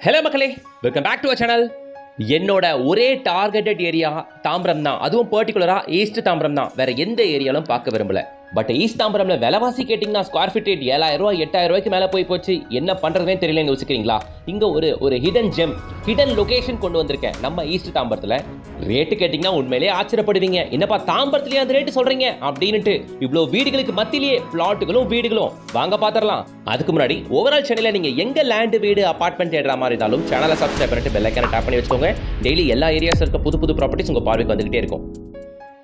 Hello மக்களே, welcome back to our channel. என்னோட ஒரே டார்கெட்டட் ஏரியா தாம்பரம் தான். அதுவும் பர்டிகுலராக ஈஸ்ட் தாம்பரம் தான். வேற எந்த ஏரியாலும் பார்க்க விரும்பல. பட் ஈஸ்ட் தாம்பரம்ல விலைவாசி கேட்டிங்கன்னா ஸ்கொயர் ஃபீட் ரேட் 7,000 ரூபா 8,000 ரூபாய்க்கு மேலே போச்சு. என்ன பண்ணுறதுனே தெரியலன்னு யோசிக்கிறீங்களா? இங்கே ஒரு ஹிடன் ஜெம், ஹிடன் லொகேஷன் கொண்டு வந்திருக்கேன் நம்ம ஈஸ்ட் தாம்பரத்தில். ரேட்டு கேட்டிங்கன்னா உண்மையிலேயே ஆச்சரியப்படுவீங்க. என்னப்பா தாம்பரத்துலேயே அந்த ரேட்டு சொல்கிறீங்க அப்படின்ட்டு. இவ்வளோ வீடுகளுக்கு மத்தியிலேயே பிளாட்டுகளும் வீடுகளும் வாங்க பார்த்துடலாம். அதுக்கு முன்னாடி ஓவரால் சேனலில் நீங்கள் எங்கே லேண்டு வீடு அப்பார்ட்மெண்ட் தேடுற மாதிரி இருந்தாலும் சேனலை சப்ஸ்கிரைப் பண்ணிட்டு பெல் ஐக்கானை டேப் பண்ணி வச்சுக்கோங்க. டெய்லி எல்லா ஏரியாஸ் இருக்க புது புது ப்ராப்பர்ட்டிஸ் உங்கள் பார்வைக்கு வந்துகிட்டே இருக்கும்.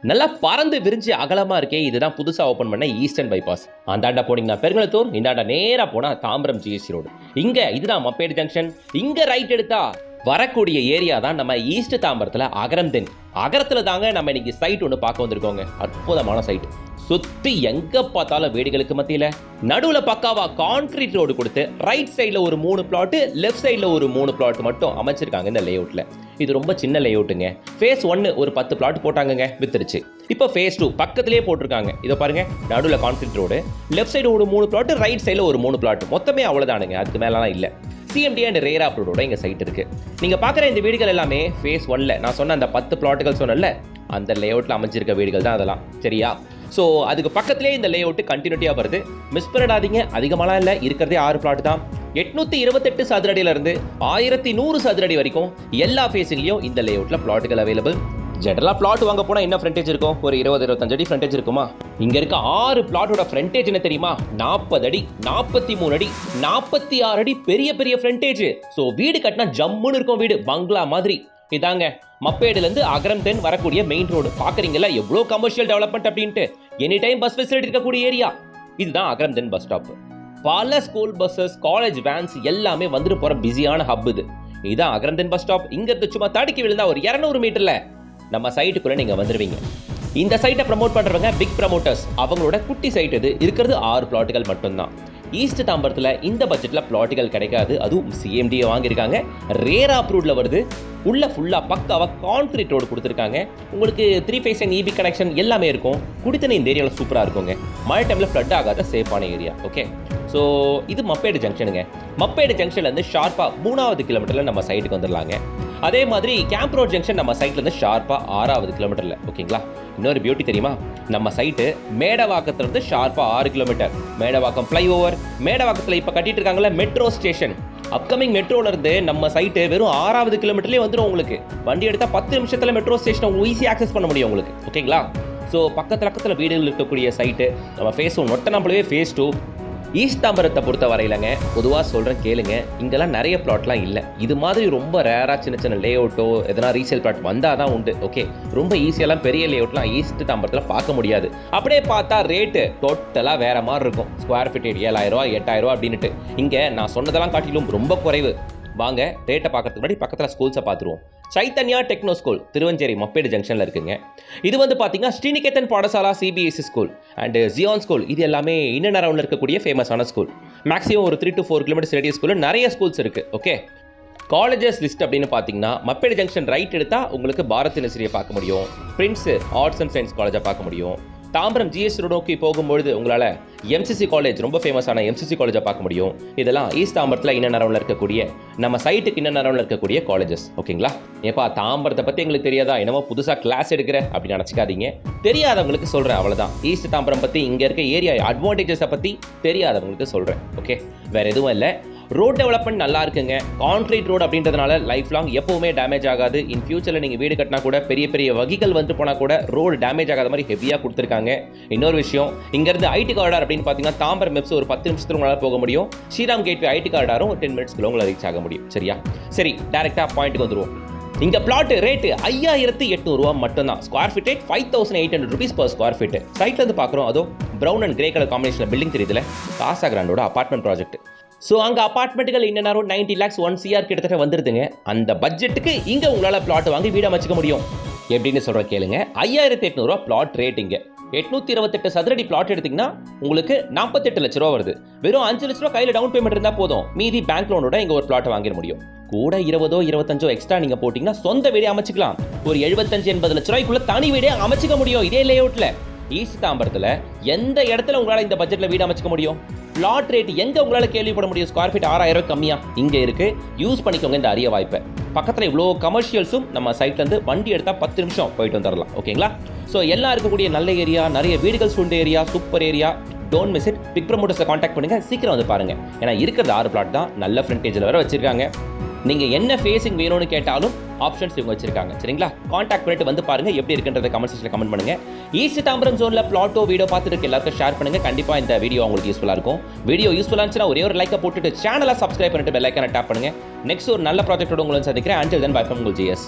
நல்லா பறந்து விரிஞ்சு அகலமாக இருக்கே, இதுதான் புதுசாக ஓப்பன் பண்ண ஈஸ்டர்ன் பைபாஸ். அந்தாண்டா போனீங்கன்னா பெருங்குளத்தூர், இந்தாண்டா நேராக போனால் தாம்பரம் ஜிஎஸ்டி ரோடு. இங்கே இதுதான் மப்பேடு ஜங்ஷன். இங்கே ரைட் எடுத்தா வரக்கூடிய ஏரியா தான் நம்ம ஈஸ்ட் தாம்பரத்தில் அகரம்தென். அகரத்தில் தாங்க நம்ம இன்னைக்கு சைட் ஒன்று பார்க்க வந்திருக்கோங்க. அற்புதமான சைட். சுற்றி எங்கே பார்த்தாலும் வீடுகளுக்கு மத்தியில் நடுவில் பக்காவா கான்கிரீட் ரோடு கொடுத்து ரைட் சைடில் ஒரு 3 பிளாட்டு, லெஃப்ட் சைடில் ஒரு 3 பிளாட் மட்டும் அமைச்சிருக்காங்க இந்த லேஅவுட்டில். இது ரொம்ப சின்ன லேஅவுட்டுங்க. ஃபேஸ் 1 ஒரு 10 பிளாட் போட்டாங்கங்க, வித்துருச்சு. இப்போ ஃபேஸ் 2 பக்கத்திலே போட்டிருக்காங்க. இதை பாருங்க, நடுவில் கான்கிரீட் ரோடு, லெஃப்ட் சைடு ஒரு 3 பிளாட், ரைட் சைடில் ஒரு 3 பிளாட். மொத்தமே அவ்வளோதானுங்க, அதுக்கு மேலாம் இல்லை. சிஎம்டி அண்ட் ரேரா அப்ரூவோட எங்கள் சைட் இருக்கு. நீங்கள் பார்க்குற இந்த வீடுகள் எல்லாமே ஃபேஸ் 1ல நான் சொன்ன அந்த 10 பிளாட்டுகள் சொன்னல, அந்த லேஅவுட்டில் அமைச்சிருக்க வீடுகள் தான் அதெல்லாம். சரியா? ஸோ அதுக்கு பக்கத்திலே இந்த லேஅவுட் கண்டினியூட்டியாக வருது. மிஸ் பண்ணிடாதீங்க. அதிகமாலாம் இல்லை, இருக்கிறதே 6 பிளாட் தான். 828 சதுரடியிலிருந்து 1100 சதுரடி வரைக்கும் எல்லா ஃபேஸிங்லையும் இந்த லேஅவுட்டில் பிளாட்டுகள் அவைலபிள். ஜெனரலாக பிளாட் வாங்க போனால் என்ன ஃப்ரண்டேஜ் இருக்கும்? ஒரு 20-25 அடி ஃப்ரண்டேஜ் இருக்குமா? இங்கே இருக்க 6 பிளாட்டோட ஃப்ரண்டேஜ் என்ன தெரியுமா? 40 அடி, 43 அடி, 46 அடி பெரிய பெரிய ஃப்ரண்டேஜ். ஸோ வீடு கட்டினா ஜம்முன்னு இருக்கும் வீடு, பங்களா மாதிரி. இதாங்க மப்பேடுலேருந்து அகரம்தென் வரக்கூடிய மெயின் ரோடு. பார்க்குறீங்களா எவ்வளோ கமர்ஷியல் டெவலப்மெண்ட் அப்படின்ட்டு. எனி டைம் பஸ் ஃபெசிலிட்டி இருக்கக்கூடிய ஏரியா. இதுதான் அகரம்தென் பஸ் ஸ்டாப். பல ஸ்கூல் பஸ்ஸஸ், காலேஜ் வேன்ஸ் எல்லாமே வந்துட்டு போகிற பிஸியான ஹப் இது. இதுதான் அகரம்தென் பஸ் ஸ்டாப். இங்கிருந்து சும்மா தடுக்கி விழுந்தா ஒரு 200 மீட்டரில் நம்ம சைட்டுக்குள்ளே நீங்கள் வந்துடுவீங்க. இந்த சைட்டை ப்ரமோட் பண்ணுறவங்க பிக் ப்ரமோட்டர்ஸ். அவங்களோட குட்டி சைட் இது. இருக்கிறது 6 பிளாட்டுகள் மட்டும்தான். ஈஸ்ட் தாம்பரத்தில் இந்த பட்ஜெட்டில் பிளாட்டுகள் கிடைக்காது. அதுவும் சிஎம்டியை வாங்கியிருக்காங்க, ரேரா அப்ரூவ்டில் வருது. உள்ள ஃபுல்லாக பக்காவாக கான்கிரீட் ரோடு கொடுத்துருக்காங்க. உங்களுக்கு 3 ஃபேஸ் அண்ட் இபி கனெக்ஷன் எல்லாமே இருக்கும். குடித்தண்ணி இந்த ஏரியாவில் சூப்பராக இருக்குங்க. மழை டைமில் ஃப்ளட் ஆகாத சேஃபான ஏரியா. ஓகே, ஸோ இது மப்பேடு ஜங்ஷனுங்க. மப்பேடு ஜங்ஷன்லேருந்து ஷார்ப்பாக 3வது கிலோமீட்டரில் நம்ம சைட்டுக்கு வந்துடலாங்க. அதே மாதிரி கேம்ப் ரோட் ஜங்ஷன் நம்ம சைட்லேருந்து ஷார்ப்பாக 6வது கிலோமீட்டரில். ஓகேங்களா? இன்னொரு பியூட்டி தெரியுமா? நம்ம சைட்டு மேடவாக்கத்துலேருந்து ஷார்ப்பாக 6 கிலோமீட்டர். மேடவாக்கம் ஃப்ளைஓவர், மேடவாக்கத்தில் இப்போ கட்டிட்டு இருக்காங்களே மெட்ரோ ஸ்டேஷன். அப்கமிங் மெட்ரோலேருந்து நம்ம சைட்டு வெறும் 6வது கிலோமீட்டர்லேயே வந்துடும். உங்களுக்கு வண்டி எடுத்தால் 10 நிமிஷத்தில் மெட்ரோ ஸ்டேஷனை ஈஸியாக ஆக்சஸ் பண்ண முடியும் உங்களுக்கு. ஓகேங்களா? ஸோ பக்கத்தில் வீடுகள் இருக்கக்கூடிய சைட்டு நம்ம ஃபேஸ் 1 ஒட்டனாம்பளவே ஃபேஸ் 2. ஈஸ்ட் தாம்பரத்தை பொறுத்த வரையிலங்க, பொதுவாக சொல்கிறேன் கேளுங்க, இங்கெல்லாம் நிறைய பிளாட்லாம் இல்லை. இது மாதிரி ரொம்ப ரேராக சின்ன சின்ன லேஅவுட்டோ எதனா ரீசேல் பிளாட் வந்தால் தான் உண்டு. ஓகே, ரொம்ப ஈஸியெல்லாம் பெரிய லேஅவுட்லாம் ஈஸ்ட் தாம்பரத்தில் பார்க்க முடியாது. அப்படியே பார்த்தா ரேட்டு டோட்டலாக வேறு மாதிரி இருக்கும். ஸ்கொயர் ஃபீட் 7,000 ரூபா 8,000 ரூபா அப்படின்ட்டு. இங்கே நான் சொன்னதெல்லாம் காட்டிலும் ரொம்ப குறைவு. வாங்க ரேட்டை பார்க்கறதுக்கு முன்னாடி பக்கத்தில் ஸ்கூல்ஸை பார்த்துருவோம். சைத்தன்யா டெக்னோ ஸ்கூல் திருவஞ்சேரி மப்பேடு ஜங்ஷனில் இருக்குங்க. இது வந்து பார்த்தீங்கன்னா Sriniketan Pathasala CBSE school and Zion school. இது எல்லாமே இன்னர் அரவுண்டில் இருக்கக்கூடிய ஃபேமஸான ஸ்கூல். மேக்ஸிமம் ஒரு 3 to 4 கிலோமீட்டர்ஸ் ரேடியஸ் ஸ்கூலில் நிறைய ஸ்கூல்ஸ் இருக்குது. ஓகே, காலேஜஸ் லிஸ்ட் அப்படின்னு பார்த்தீங்கன்னா மப்பேடு ஜங்ஷன் ரைட் எடுத்தால் உங்களுக்கு பாரத் யூனிவர்சிட்டியை பார்க்க முடியும், பிரின்ஸ் ஆர்ட்ஸ் அண்ட் சயின்ஸ் காலேஜை பார்க்க முடியும். தாம்பரம் ஜிஎஸ் நோக்கி போகும்பொழுது உங்களால் எம்சிசி காலேஜ், ரொம்ப ஃபேமஸான எம்சிசி காலேஜை பார்க்க முடியும். இதெல்லாம் ஈஸ்ட் தாம்பரத்தில் இன்னர் அரவுண்டில் இருக்கக்கூடிய நம்ம சைட்டுக்கு இன்னர் அரவுண்டில் இருக்கக்கூடிய காலேஜஸ். ஓகேங்களா? ஏப்பா தாம்பரத்தை பற்றி எங்களுக்கு தெரியாதா, என்னமோ புதுசாக கிளாஸ் எடுக்கிற அப்படின்னு நினச்சிக்காதீங்க. தெரியாதவங்களுக்கு சொல்கிறேன், அவ்வளோதான். ஈஸ்ட் தாம்பரம் பற்றி, இங்கே இருக்க ஏரியா அட்வான்டேஜஸை பற்றி தெரியாதவங்களுக்கு சொல்கிறேன். ஓகே, வேறு எதுவும் இல்லை. ரோட் டெவலப்மெண்ட் நல்லா இருக்குங்க. கான்கிரீட் ரோடு அப்படின்றதுனால லைஃப் லாங் எப்பவுமே டேமேஜ் ஆகாது. இன் ஃபியூச்சரில் நீங்கள் வீடு கட்டினா கூட பெரிய பெரிய வகிகள் வந்து போனால் கூட ரோடு டேமேஜ் ஆகாத மாதிரி ஹெவியாக கொடுத்துருக்காங்க. இன்னொரு விஷயம், இங்கேருந்து ஐடி காரிடார் அப்படின்னு பார்த்தீங்கன்னா தாம்பரம் மெப்ஸ் ஒரு 10 நிமிஷத்துல உங்களால் போக முடியும். ஸ்ரீராம் கேட்வே ஐடி காரிடாரும் 10 மினிட்ஸ்க்குள்ள உங்களை ரீச் ஆக முடியும். சரியா? சரி, டேரெக்டாக பாயிண்ட்டுக்கு வந்துடுவோம். இங்கே பிளாட் ரேட்டு 5,800 ரூபா மட்டும்தான். Square feet rate 5,800 rupees per square feet. சைட்லேருந்து பார்க்குறோம், அதுவும் ப்ரௌன் அண்ட் கிரே கலர் காம்பினேஷனில் பில்டிங் தெரியுதுல, காசா கிராண்டோட அபார்ட்மெண்ட் ப்ராஜெக்ட். ஸோ அங்கே அப்பார்ட்மெண்ட்டுகள் இன்னும் 90 lakhs 1 CR கிட்டத்தட்ட வந்துருதுங்க. அந்த பட்ஜெட்டுக்கு இங்கே உங்களால் பிளாட் வாங்கி வீடை அமைச்சிக்க முடியும். எப்படின்னு சொல்கிற கேளுங்க. 5,800 ரூபா பிளாட் ரேட். இங்கே 828 சதுரடி பிளாட் எடுத்திங்கன்னா உங்களுக்கு 48 லட்ச ரூபா வருது. வெறும் 5 லட்ச ரூபா கையில் டவுன் பேமெண்ட் இருந்தால் போதும். மீதி பேங்க் லோனோட இங்கே ஒரு பிளாட் வாங்கிட முடியும். கூட 20-25 எக்ஸ்ட்ரா நீங்கள் போட்டிங்கன்னா சொந்த வீடே அமைச்சிக்கலாம். ஒரு 75-80 லட்ச ரூபாய்க்குள்ள தனி வீடே அமைச்சிக்க முடியும் இதே லேஅவுட்டில். ஈஸ்ட் தாம்பரத்தில் எந்த இடத்துல உங்களால் இந்த பட்ஜெட்டில் வீடு அமைச்சிக்க முடியும்? பிளாட் ரேட் எங்க உங்களால கேள்விப்பட முடியும் ஸ்கொயர் ஃபீட் 6000 கம்மியா இங்க இருக்கு. யூஸ் பண்ணிக்கோங்க இந்த அரிய வாய்ப்பை. பக்கத்துல இவ்வளோ கமர்ஷியல்ஸும் நம்ம சைட்ல இருந்து வண்டி எடுத்தா 10 நிமிஷம் போயிட்டு வந்துடலாம். ஓகேங்களா? ஸோ எல்லாம் இருக்கக்கூடிய நல்ல ஏரியா, நிறைய வீடுகள் சூழ்ந்த area, super area. Don't miss it. Big ப்ரமோட்டர்ஸை காண்டாக்ட் பண்ணுங்க, சீக்கிரம் வந்து பாருங்க. ஏன்னா இருக்கிறது 6 பிளாட் தான், நல்ல ஃப்ரண்டேஜில் வேற வச்சிருக்காங்க. நீங்க என்ன ஃபேஸிங் வேணும்னு கேட்டாலும் ஆப்ஷன்ஸ் இவங்க வச்சிருக்காங்க. சரிங்களா? காண்டாக்ட் பண்ணிட்டு வந்து பாருங்க. எப்படி இருக்குன்றத கமெண்ட் செக்ஷன்ல கமெண்ட் பண்ணுங்க. ஈஸ்ட் தாம்பரம் ஜோன்ல பிளாட்டோ வீடியோ பார்த்துட்டு எல்லாருக்கும் ஷேர் பண்ணுங்க. கண்டிப்பா இந்த வீடியோ உங்களுக்கு யூஸ்ஃபுல்லா இருக்கும். வீடியோ யூஸ்ஃபுல்லா இருந்துச்சுன்னா ஒரே ஒரு லைக்கை போட்டுட்டு சேனலை சப்ஸ்கிரைப் பண்ணிட்டு பெல் ஐக்கானை டேப் பண்ணுங்க. நெக்ஸ்ட் ஒரு நல்ல ப்ராஜெக்டோட உங்களை சந்திக்கிறேன். Until then, bye from உங்கள் GS.